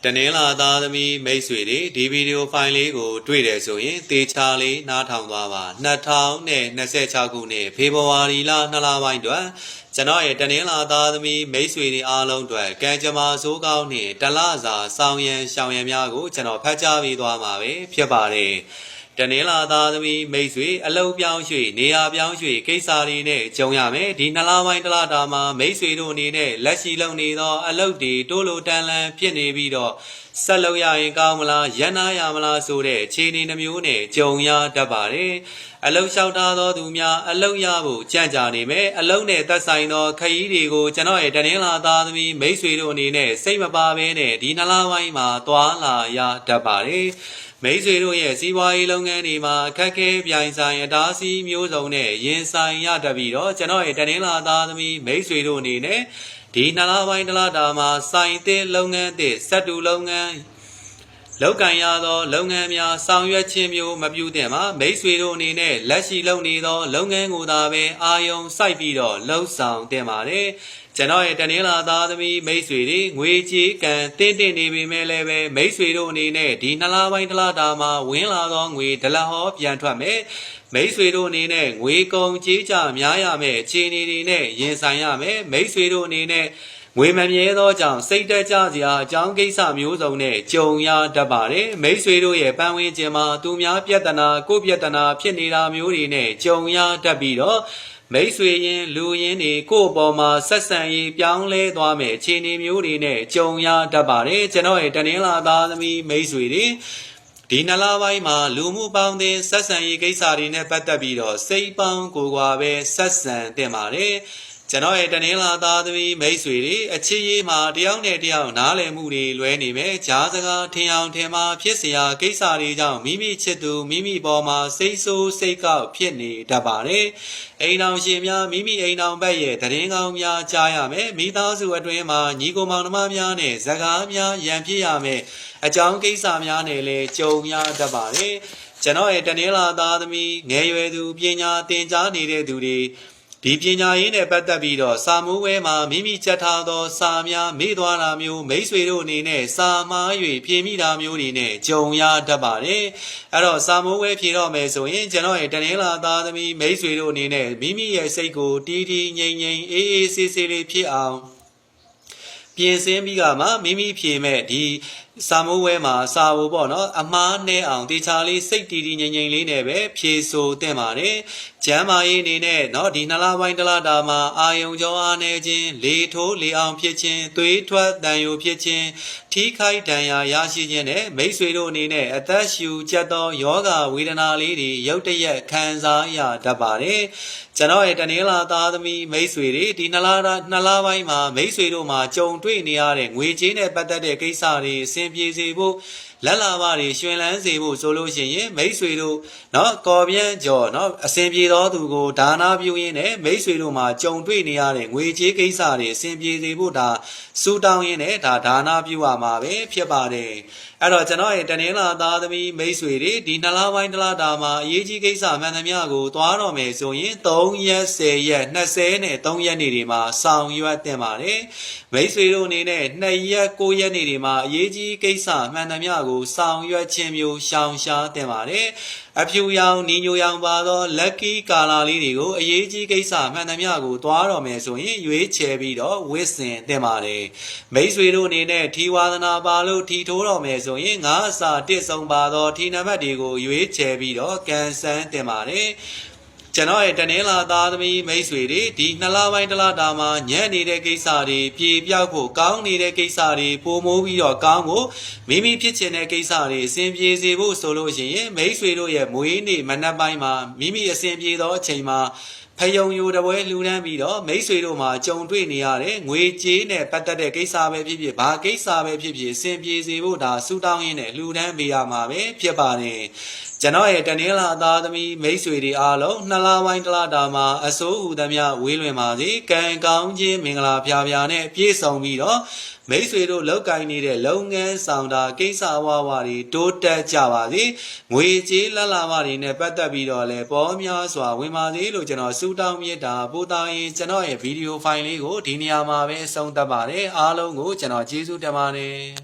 တနင်္လာသားသမီးမိတ်ဆွေတွေဒီဗီဒီယိုဖိုင်လေးကိုတွေ့တယ်ဆိုရင်သေချာလေးနားထောင်သွားပါ2026ခုနှစ်ဖေဖော်ဝါရီလ2လပိုင်းတွင်ကျွန်တော်ရဲ့တနင်္လာသားသမီးမိတ်ဆွေတွေအားလုံးအတွက်ကံကြမ္မာစိုးကောင်းနဲ့တလစာဆောင်ရန်ရှောင်ရန်များကိုကျွန်တော်ဖတ်ကြားပေးသွားမှာပဲဖြစ်ပါတယ်တနင်္လာသားသမီးမိတ်ဆွေအလုပ်ပြောင်းရွှေ့နေရာပြောင်းရွှေ့ကိစ္စတွေနဲ့ကြုံရမယ်ဒီ2လပိုင်းတလတာမှာမိတ်ဆွေတို့အနေနဲ့လက်ရှိလုပ်နေသောအလုပ်တွေတိုးလိုတန်လန်ဖြစ်နေပြီးတော့ဆက်လုပ်ရရင်ကောင်းမလားရန်နာရမလားဆိုတဲ့အခြေအနေနှမျိုးနဲ့ကြုံရတတ်ပါတယ်အလုပ်လျှောက်ထားသောသူများအလုပ်ရဖို့ကြံ့ကြာနေမယ်အလုပ်နဲ့သက်ဆိုင်သောခရီးတွေကိုကျွန်တော်ရဲ့တနင်္လာသားသမီးမိတ်ဆွေတို့အနေနဲ့စိတ်မပါဘဲနဲ့ဒီ2လပိုင်းမှာသွားလာရတတ်ပါတယ်မိတ်ဆွေတို့ရဲ့စီးပွားရေးလုပ်ငန်းတွေမှာအခက်အခဲပြိုင်ဆိုင်အတားအဆီးမျိုးစုံနဲ့ရင်ဆိုင်ရတတ်ပြီးတော့ကျွန်တော်ရဲ့တနင်္လာသားသမီးမိတ်ဆွေတို့အနေနဲ့ဒီ2လပိုင်းတလတာမှာစိုင်သစ်လုပ်ငန်းသစ်စက်တူလုပ်ငန်းလောက်ကန်ရသောလုပ်ငန်းများဆောင်ရွက်ခြင်းမျိုးမပြုသင့်ပါမိတ်ဆွေတို့အနေနဲ့လက်ရှိလုပ်နေသောလုပ်ငန်းကိုသာပဲအာယုံစိုက်ပြီးတော့လှုပ်ဆောင်သင့်ပါတယ်ကျွန်တော်ရဲ့တနင်္လာသားသမီးမိတ်ဆွေတွေငွေကြေးကံတင်းတင်းနေပေမဲ့လည်းပဲမိတ်ဆွေတို့အနေနဲ့ဒီ2လပိုင်းတလတာမှာဝင်လာသောငွေဒလဟောပြန်ထွက်မယ်မိတ်ဆွေတို့အနေနဲ့ငွေကုန်ကြေးကြများရမယ်အခြေအနေတွေနဲ့ရင်ဆိုင်ရမယ်မိတ်ဆွေတို့အနေနဲ့ငွေမမြဲသောကြောင့်စိတ်တက်ကြစရာအကြောင်းကိစ္စမျိုးစုံနဲ့ကြုံရတတ်ပါတယ်မိတ်ဆွေတို့ရဲ့ပန်းဝင်းခြင်းမှာသူများပြဿနာကိုပြဿနာဖြစ်နေတာမျိုးတွေနဲ့ကြုံရတတ်ပြီးတော့မိတ်ဆွေရင်လူရင်းတွေကိုယ့်အပေါ်မှာဆက်ဆံရေးပြောင်းလဲသွားမယ်အခြေအနေမျိုးတွေနဲ့ကြုံရတတ်ပါတယ်ကျွန်တော်ရဲ့တနင်္လာသားသမီးမိတ်ဆွေတွေဒီ2လပိုင်းမှာလူမှုပေါင်းတဲ့ဆက်ဆံရေးကိစ္စတွေနဲ့ပတ်သက်ပြီးတော့စိတ်ပေါင်းကိုယ်ကွာပဲဆက်ဆံတင်ပါတယ်ကျွန်တော်ရဲ့တနင်္လာသားသမီးမိတ်ဆွေတွေအချစ်ရေးမှာတယောက်နဲ့တယောက်နားလည်မှုတွေလွဲနေမယ်ကြားစကားထင်အောင်ထင်မှာဖြစ်စရာကိစ္စတွေကြောင့်မိမိချစ်သူမိမိပေါ်မှာစိတ်ဆိုးစိတ်ကောက်ဖြစ်နေတတ်ပါတယ်အိမ်တော်ရှင်များမိမိအိမ်တော်ဘက်ရဲ့သတင်းကောင်းများကြားရမယ်မိသားစုအတွင်းမှာညီကိုမောင်နှမများနဲ့ဇကားများရန်ဖြစ်ရမယ်အကြောင်းကိစ္စများနဲ့လည်းကြုံရတတ်ပါတယ်ကျွန်တော်ရဲ့တနင်္လာသားသမီးငယ်ရွယ်သူပညာသင်ကြားနေတဲ့သူတွေဒီပညာရေးနဲ့ပတ်သက်ပြီးတော့စာမိုးဝဲမှာမိမိချက်ထားသောစာများမေ့သွားတာမျိုးမိတ်ဆွေတို့အနေနဲ့စာမှား၍ပြင်မိတာမျိုးတွေနဲ့ကြုံရတတ်ပါတယ်အဲ့တော့စာမိုးဝဲဖြေတော့မယ်ဆိုရင်ကျွန်တော်ရဲ့တနင်္လာသားသမီးမိတ်ဆွေတို့အနေနဲ့မိမိရဲ့စိတ်ကိုတီးတီးငြိမ်ငြိမ်အေးအေးဆေးဆေးလေးဖြစ်အောင်ပြင်ဆင်ပြီးကမှမိမိဖြေမဲ့ဒီစာမိုးဝဲမှာစာဖို့ပေါ့နော်အမားနဲ့အောင်တေချာလေးစိတ်တည်တည်ငြိမ်ငြိမ်လေးနဲ့ပဲဖြေဆိုသင့်ပါတယ်ကျမ်းမာရေးအနေနဲ့เนาะဒီ2လပိုင်းတလတာမှာအာယုံကြောအားနေခြင်းလေထိုးလေအောင်ဖြစ်ခြင်းသွေးထွက်တန်ယိုဖြစ်ခြင်းထီးခိုက်တန်ရာရရှိခြင်းနဲ့မိတ်ဆွေတို့အနေနဲ့အသက်ရှူကျက်သောယောဂဝေဒနာလေးတွေရုတ်တရက်ခံစားရတတ်ပါတယ်ကျွန်တော်ရဲ့တနင်္လာသားသမီးမိတ်ဆွေတွေဒီ2လပိုင်းမှာမိတ်ဆွေတို့မှာကြုံတွေ့နေရတဲ့ငွေကြေးနဲ့ပတ်သက်တဲ့ကိစ္စတွေအဆင်ပြေစေဖို့လက်လာပါတွေရှင်လန်းစေဖို့ဆိုလို့ရှိရင်မိတ်ဆွေတို့เนาะကော်ပြန်ကြော်เนาะအစဉ်ပြေသောသူကိုဒါနာပြုရင်းနဲ့မိတ်ဆွေတို့မှာကြုံတွေ့နေရတဲ့ငွေကြေးကိစ္စတွေအစဉ်ပြေစေဖို့ဒါစူတောင်းရင်းနဲ့ဒါနာပြုရမှာပဲဖြစ်ပါတယ်အဲ့တော့ကျွန်တော်ရဲ့တနင်္လာသားသမီးမိတ်ဆွေတွေဒီ2လပိုင်းတလတာမှာအရေးကြီးကိစ္စမှန်သမျှကိုသွားတော့မယ်ဆိုရင်3ရက်10ရက်20နဲ့3ရက်နေ့တွေမှာဆောင်ရွက်တင်ပါတယ်မိတ်ဆွေတို့အနေနဲ့2ရက်9ရက်နေ့တွေမှာအရေးကြီးကိစ္စမှန်သမျှကိုဆောင်ရွက်ခြင်းမျိုးရှောင်ရှားတင်ပါတယ်အဖြူရောင်နီညိုရောင်ပါသော lucky ကာလာလေးတွေကိုအရေးကြီးကိစ္စမှန်သမျှကိုသွားတော်မယ်ဆိုရင်ရွေးချယ်ပြီးတော့ဝစ်စင်တင်ပါတယ်မိတ်ဆွေတို့အနေနဲ့ထီဝါသနာပါလို့ထီထိုးတော်မယ်ဆိုရင်ငါးအစာတစ်ဆုံးပါသောထီနံပါတ်တွေကိုရွေးချယ်ပြီးတော့ကန်ဆန်းတင်ပါတယ်ကျွန်တော်ရဲ့တနင်္လာသားသမီးမိတ်ဆွေတွေဒီ2လပိုင်းတလတာမှာညံ့နေတဲ့ကိစ္စတွေပြေပြောက်ဖို့ကောင်းနေတဲ့ကိစ္စတွေပိုမိုးပြီးတော့ကောင်းဖို့မိမိဖြစ်ချင်တဲ့ကိစ္စတွေအစဉ်ပြေစေဖို့ဆိုလို့ရှိရင်မိတ်ဆွေတို့ရဲ့မွေးနေ့မနက်ပိုင်းမှာမိမိအစဉ်ပြေသောအချိန်မှာဖယုံယိုတပွဲလှူဒန်းပြီးတော့မိတ်ဆွေတို့မှာကြုံတွေ့နေရတဲ့ငွေကြေးနဲ့ပတ်သက်တဲ့ကိစ္စပဲဖြစ်ဖြစ်ဘာကိစ္စပဲဖြစ်ဖြစ်အစဉ်ပြေစေဖို့ဒါဆူတောင်းရင်းနဲ့လှူဒန်းပေးရမှာပဲဖြစ်ပါတယ်ကျွန်တော်ရဲ့တနင်္လာသားသမီးမိတ်ဆွေတွေအားလုံး2လပိုင်းတလတာမှာအစိုးဟူသမျှဝေးလွင်ပါစေကံကောင်းခြင်းမင်္ဂလာဖျားဖျားနဲ့ပြည့်စုံပြီးတော့မိတ်ဆွေတို့လောက်ကင်နေတဲ့လုပ်ငန်းဆောင်တာကိစ္စဝါတွေတိုးတက်ကြပါစေငွေကြေးလက်လာပါတွေနဲ့ပတ်သက်ပြီးတော့လည်းပေါ်များစွာဝင်ပါစေလို့ကျွန်တော်ဆုတောင်းမြတ်တာပို့သားရင်ကျွန်တော်ရဲ့ဗီဒီယိုဖိုင်လေးကိုဒီနေရာမှာပဲအဆုံးသတ်ပါတယ်အားလုံးကိုကျွန်တော်ကျေးဇူးတင်ပါတယ်